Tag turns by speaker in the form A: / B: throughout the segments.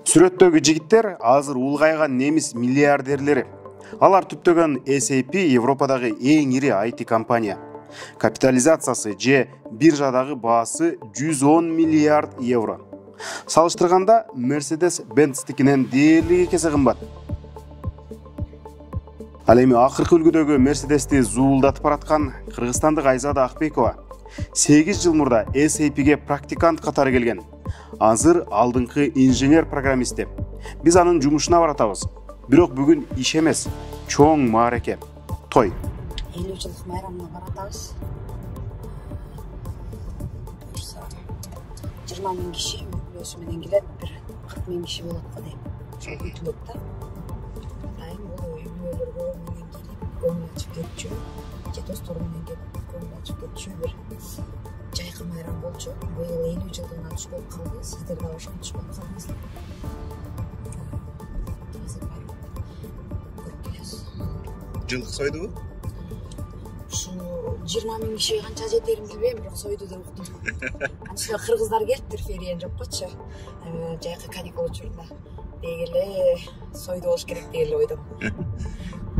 A: Сүрөттөгү жигиттер азыр улгайган немис миллиардерлери. Алар түптөгөн SAP Европадагы эң ири IT компания. Капитализациясы же биржадагы баасы 110 миллиард евро. Салыштырганда Mercedes-Benz-тикинен дээрлиги кесе кымбат. Ал эми акыркы үлгүдөгү Mercedes-ти зуулдатып бараткан кыргызстандык Айзада Акбекова 8 жыл мурда SAP-ге практикант катары келген. Азыр алдыңкы инженер-программисти. Биз анын жумушуна баратабыз. Бирок бүгүн иш эмес, чоң маареке, той.
B: 50 жылдык майрамына баратабыз. 20 миң киши өкүлөсү менен келет, бир 40 миң киши болот го дейм. Ошол күтүлөт да. Атайын бул үймөлөргө менен келип, көңүл ачып кетчү, же достор менен келип, көңүл ачып кетчү бир жайкы майрам болчу. Быйыл 50 жылдыгына туш болуп калды. Сиздер да ошого туш болуп калдыңыздар.
A: Жылдык сойдубу?
B: Ушу 20 миң кишиге канча жетерин билбейм, бирок сойду деп уктум. Анча кыргыздар келиптир, фериен жоккочу. Жайкы каникул учурунда. Деги эле сойду болуш керек деп эле ойдом.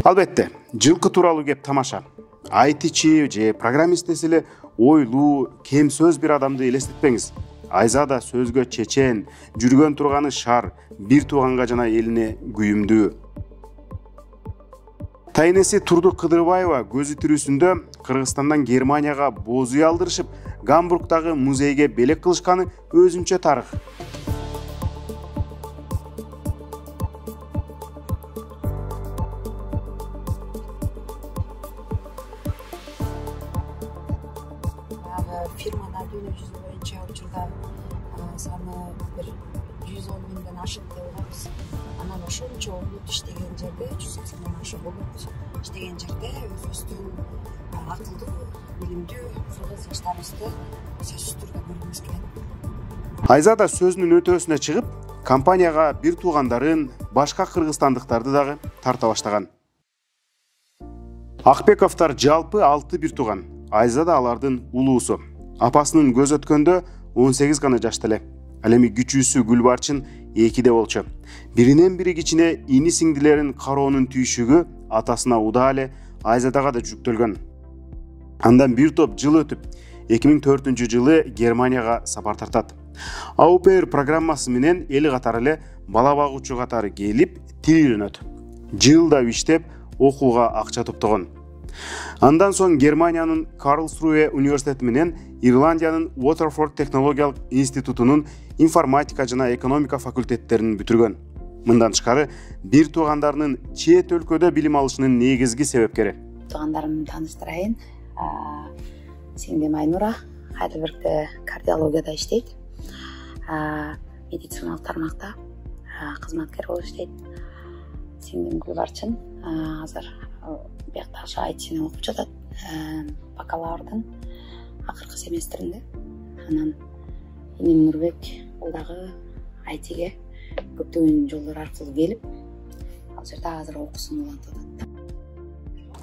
A: Албетте, жылкы тууралуу кеп тамаша. айтичи же программист десе ойлуу, кем сөз бир адамды элестетпеңиз. Айзада сөзгө чечен, жүргөн турганы шар, бир тууганга жана элине күйүмдүү. Тайнеси Турдук Кыдырбаева көзү тирүүсүндө Кыргызстандан Германияга боз үй алдырышып, Гамбургдагы музейге белек кылышканы өзүнчө тарых.
B: Фирмада дүйнө жүзү боюнча учурда саны бир 110 миңден ашык деп ойлойбуз. Анан ошончо улут иштеген жерде 380 миңден ашык улут иштеген жерде өзүбүздүн акылдуу, билимдүү кыргыз жаштарыбызды сөзсүз түрдө көргүбүз келет.
A: Айзада сөзүнүн өтөөсүнө чыгып, компанияга бир туугандарын, башка кыргызстандыктарды дагы тарта баштаган. Акбековдор жалпы 6 бир тууган. Айзада алардын улуусу. Апасынын көз өткөндө 18 гана жашта эле. Ал эми күчүүсү Гүлбарчын 2де болчу. Биринен бири кичине ини сиңдилерин кароонун түйшүгү атасына удаа эле Айзадага да жүктөлгөн. Андан бир топ жыл өтүп, 2004 жылы Германияга сапар тартат. Аупер программасы менен эл катары эле бала багуучу катары келип, тил үйрөнөт. Жылда иштеп, окууга акча топтогон. Андан соң Германиянын Карлсруэ университети менен Ирландиянын Waterford технологиялык институтунун информатика жана экономика факультеттерин бүтүргөн. Мындан тышкары, бир туугандарынын чет өлкөдө билим алышынын негизги себепкери.
B: Туугандарымды тааныштырайын. Сиңдим Айнура Хайдельбергде кардиологияда иштейт. Медициналык тармакта кызматкер болуп иштейт. Сиңдим Гүлбарчын азыр биякта айтчыны окуп жатат. Бакалаврдын акыркы семестринде. Анан иним Нурбек бул дагы айтиге көптөгөн жолдор аркылуу келип, ал жерде азыр окуусун улантып атат.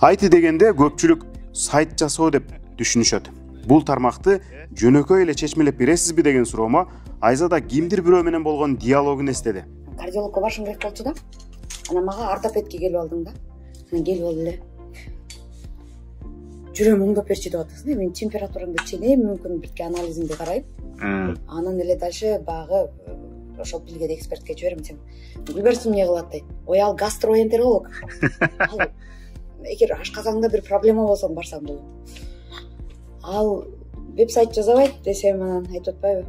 A: Айти дегенде көпчүлүк сайт жасоо деп түшүнүшөт. Бул тармакты жөнөкөй эле чечмелеп бересизби деген суроомо Айзада кимдир бирөө менен болгон диалогун эстеди.
B: Кардиологко башым керек болчу да. Анан мага ортопедке келип алдың да. Анан келип алып эле жүрөм оңдоп берчи деп атасың. Мен температурамды ченейм, мүмкүн бирке анализимди карайм. Анан эле дальше багы ошол билген экспертке жиберем. Гүлбарчын эмне кылат дейт. Ой, ал гастроэнтеролог. Эгер ашказаңда бир проблема болсо барсам болот. Ал веб-сайт жазабайт десем, анан айтып атпайбы?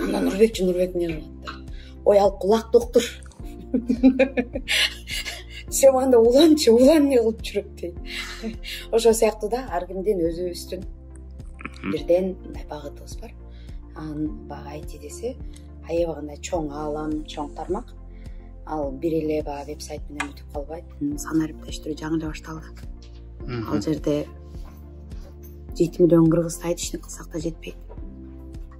B: Анан Нурбек эмне кылат? Ой, ал кулак доктур. Сен анда улан эмне кылып жүрөт дейт. Ошол сыяктуу да ар кимдин өзүбүздүн бирден мындай багытыбыз бар. Анан бага айти десе, аябагандай чоң аалам, чоң тармак. Ал бир эле веб-сайт менен бүтүп калбайт. Санариптештирүү жаңы эле башталды. Ал жерде 7 миллион кыргыз айтишник кылсак да жетпейт.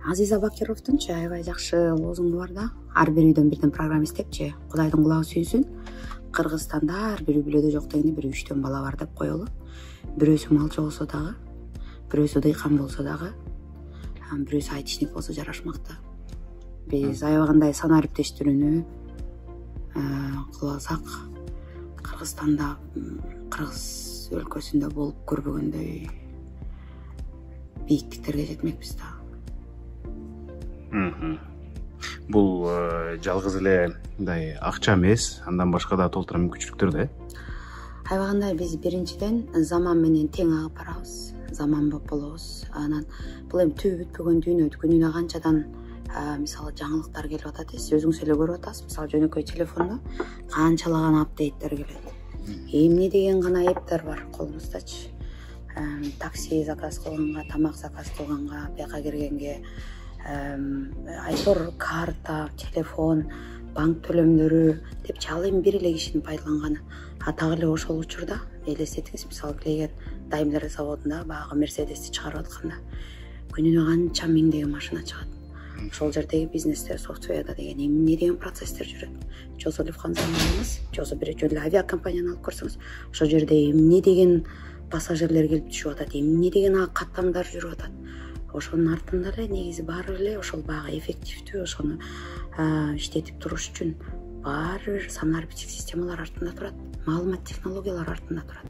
B: Азиза Бакировдунчу аябай жакшы лозунгу бар да. Ар бир үйдөн бирден программист депчи. Кудайдын кулагы сүйүнсүн. Кыргызстанда ар бир үй бүлөдө жок дегенде бир 3төн бала бар деп коелу. Бирөөсү малчы болсо дагы, бирөөсү дыйкан болсо дагы, бирөөсү айтишник болсо жарашмакта. Биз аябагандай сан ариптештирүүнү кылып алсак, Кыргызстанда, Кыргыз өлкөсүндө болуп көрбөгөндөй бийиктиктерге жетмекпиз да.
A: Бул жалгыз эле мындай акча эмес, андан башка да толтура мүмкүнчүлүктөр да.
B: Аябагандай биз биринчиден заман менен тең агып барабыз, заман болуп болобуз. Анан бул эми түбү бүтпөгөн дүйнө, күнүнө канчадан мисалы жаңылыктар келип атат, сиз өзүңүз эле көрүп атасыз. Мисалы жөнөкөй телефондо канчалаган апдейттер келет. Эмне деген гана эптер бар колуңуздачы. Такси заказ кылганга, тамак заказ кылганга, бияка киргенге, айтор карта, телефон, банк төлөмдөрү деп ал эми бир эле кишинин пайдаланганы. Так эле ошол учурда элестетиңиз, мисалы Клейгет Даймлер заводунда багы Мерседести чыгарып атканда күнүнө канча миңдеген машина чыгат. Ошол жердеги бизнесте, софтверда деген эмне деген процесстер жүрөт. Жосо Люфтханзаны алыңыз, жосо бир жөн авиакомпанияны алып көрсөңүз, ошол жерде эмне деген пассажирлер келип түшүп атат, эмне деген каттамдар жүрүп атат. Ошонун артында эле негизи баары эле ошол багы эффективдүү, ошону иштетип туруш үчүн баары бир сан арбиттик системалар артында турат, маалымат технологиялар артында турат.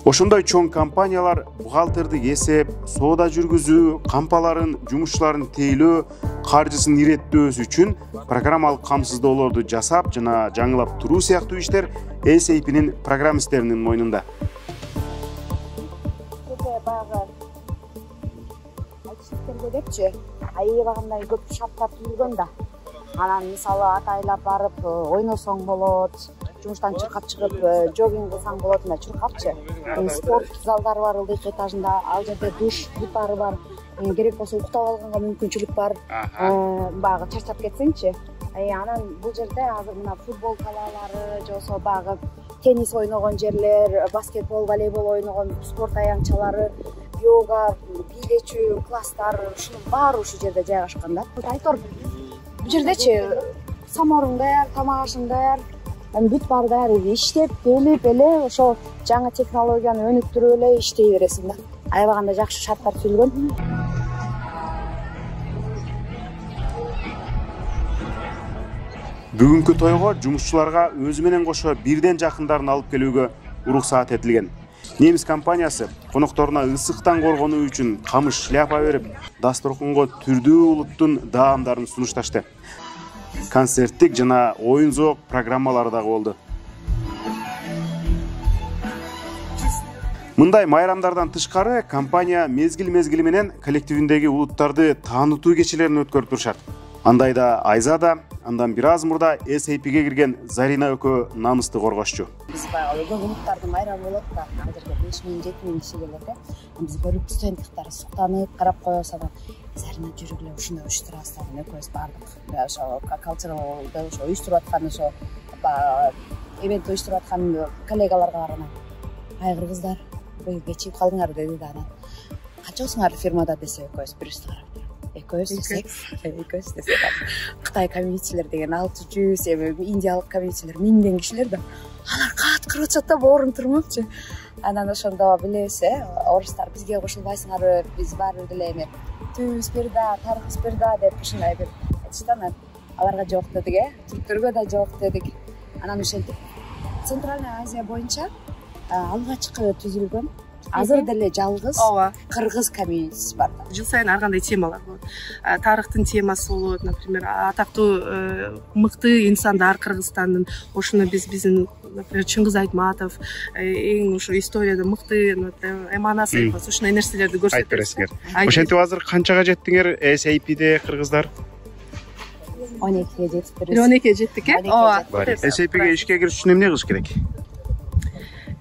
A: Ошондой чоң компаниялар бухгалтердик эсеп, соода жүргүзүү, кампаларын, жумушчуларын тейлөө, каржысын иреттөөсү үчүн программалык камсыздоолорду жасап жана жаңылап туруу сыяктуу иштер SAP'нин программисттеринин мойнунда.
C: Баягы айтыштерге депчи, аябагандай көп шарттар түзүлгөн да. Анан мисалы атайлап барып ойносоң болот, жумуштан чыркап чыгып джогинг кылсаң болот, мына чуркапчы. Спорт залдары бар ылдыйкы этажында, ал жерде душ бутары бар. Керек болсо уктап алганга мүмкүнчүлүк бар. Баягы чарчап кетсеңчи. Анан бул жерде азыр мына футбол талаалары, жосо баягы теннис ойногон жерлер, баскетбол, волейбол ойногон спорт аянтчалары, йога, бийлечүү класстар, ушунун баары ушул жерде жайгашкан да. Айтор бул жердечи саморуң даяр, тамак ашың даяр, бүт баары даяр, иштеп, белип эле ошол жаңы технологияны өнүктүрүп эле иштей бересиң да. Аябагандай жакшы шарттар түзүлгөн.
A: Бүгүнкү тойго жумушчуларга өзү менен кошо бирден жакындарын алып келүүгө уруксаат этилген. Немис компаниясы конокторуна ысыктан коргонуу үчүн камыш шляпа берип, дасторконго түрдүү улуттун даамдарын сунушташты. Концерттик жана оюн зоок программалары дагы болду. Мындай майрамдардан тышкары компания мезгил менен коллективиндеги улуттарды таанытуу кечелерин өткөрүп турушат. Андайда Айзада, андан бир аз мурда SAP'ге кирген Зарина экөө намысты коргошчу.
B: Биз баягы өлкө улуттардын майрамы болот да, ал жерге 5000-7000 киши келет да. Биз көрүп студенттиктер суктанып карап коебуз, анан Зарина жүрүп эле ушундай уюштурабыз да, экөөбүз бардык. Ошо culturalды ошо уюштуруп аткан, ошо эвент уюштуруп аткан коллегаларга карана. Ай кыргыздар, быйыл кечигип калдыңар деди да, анан канчасыңар фирмада десе экөөбүз бирибизди карап. Экөөбүз десек, Кытай комьюнитилер деген 600, эми индиялык комьюнитилер 1000 кишилер да. Алар кат кырып атышат да, боорун турмакчы. Анан ошондо билебиз, орустар бизге кошулбайсыңарбы, биз баары бир деле эми түбүбүз бир да, тарыхыбыз бир да деп ушундай бир айтышты. Анан аларга жок дедик, түрктөргө да жок дедик. Анан ошентип Центральная Азия боюнча алгачкы түзүлгөн азыр деле жалгыз кыргыз комьюнитиси бар.
D: Жыл сайын ар кандай темалар болот. Тарыхтын темасы болот, например, атактуу мыкты инсандар Кыргызстандын. Ошону биздин, например, Чыңгыз Айтматов, эң ошо историяда мыкты Эманас эпос, ушундай нерселерди көрсөтөбүз.
A: Айтып бересиңер. Ошентип азыр канчага жеттиңер SAP'де кыргыздар?
B: 12-ге жеттик.
D: 12-ге жеттик,
A: SAP'ге ишке кириш үчүн эмне кылыш керек?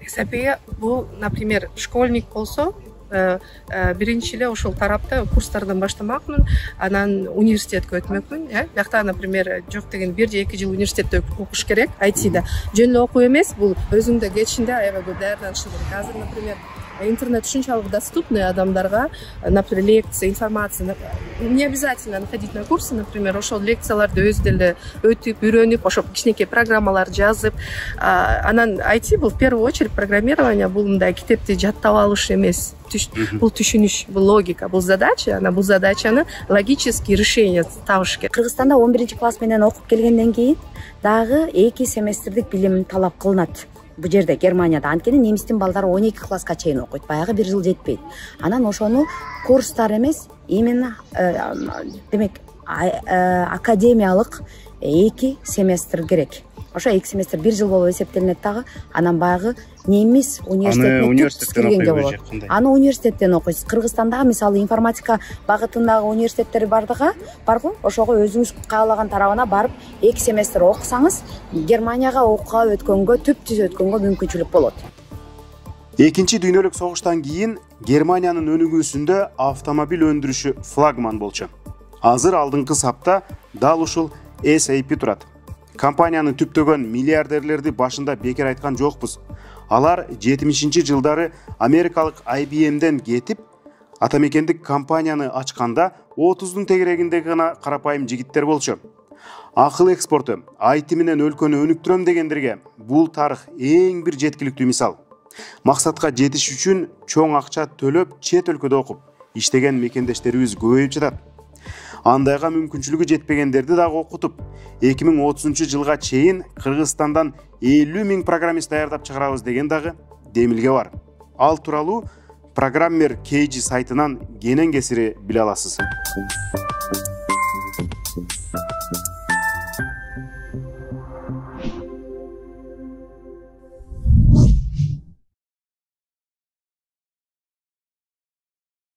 D: SAP'ге бул, например, школьник болсо, биринчи эле ошол тарапта курстардан баштамакмын, анан университетке өтмөкмүн, Биякта, например, жок деген 1 же 2 жыл университетте окуш керек, IT'де. Жөн эле окуу эмес, бул өзүңдө кечинде аябай көп даярданышың керек. Азыр, например, интернет ушунчалык доступный адамдарга, например, лекция, информация. Не обязательно ходить на курсы, например, ошол лекцияларды өз деле өтүп, үйрөнүп, ошо кичинекей программалар жазып, анан IT бул в первую очередь программирование, бул мындай китепти жаттап алыш эмес. Бул түшүнүш, бул логика, бул задача, бул задачаны логический решение табыш керек.
C: Кыргызстанда 11 класс менен окуп келгенден кийин дагы 2 семестрдик билим талап кылынат. Бул жерде Германияда анткени немистин балдары 12 класска чейин окуйт, баягы 1 жыл жетпейт. Анан ошону курстар эмес, именно демек академиялык 2 семестр керек. Ошо 2 семестр 1 жыл болуп эсептелинет дагы. Анан баягы немис университетине түшкөнгө болот. Аны университеттен окуйсуз. Кыргызстанда мисалы информатика багытындагы университеттер барго, ошого өзүңүз каалаган тарабына барып 2 семестр окусаңыз, Германияга окууга өткөнгө, түп түз өткөнгө мүмкүнчүлүк болот.
A: Экинчи дүйнөлүк согуштан кийин Германиянын өнүгүүсүндө автомобиль өндүрүшү флагман болчу. Азыр алдыңкы сапта дал ушул SAP турат. Компанияны түптөгөн миллиардерлерди башында бекер айткан жокпуз. Алар 70-жылдары америкалык IBM'ден кетип, атамекендик компанияны ачканда 30-дун тегерегинде гана карапайым жигиттер болчу. Акыл экспорту, IT менен өлкөнү өнүктүрөм дегендерге бул тарых эң бир жеткиликтүү мисал. Максатка жетиш үчүн чоң акча төлөп, чет өлкөдө окуп, иштеген мекендештерибиз көбөйүп жатат. Андайга мүмкүнчүлүгү жетпегендерди дагы окутуп, 2030-жылга чейин Кыргызстандан 50 000 программист даярдап чыгарабыз деген дагы демилге бар. Ал тууралуу программер KG сайтынан кенен кесири биле аласыз.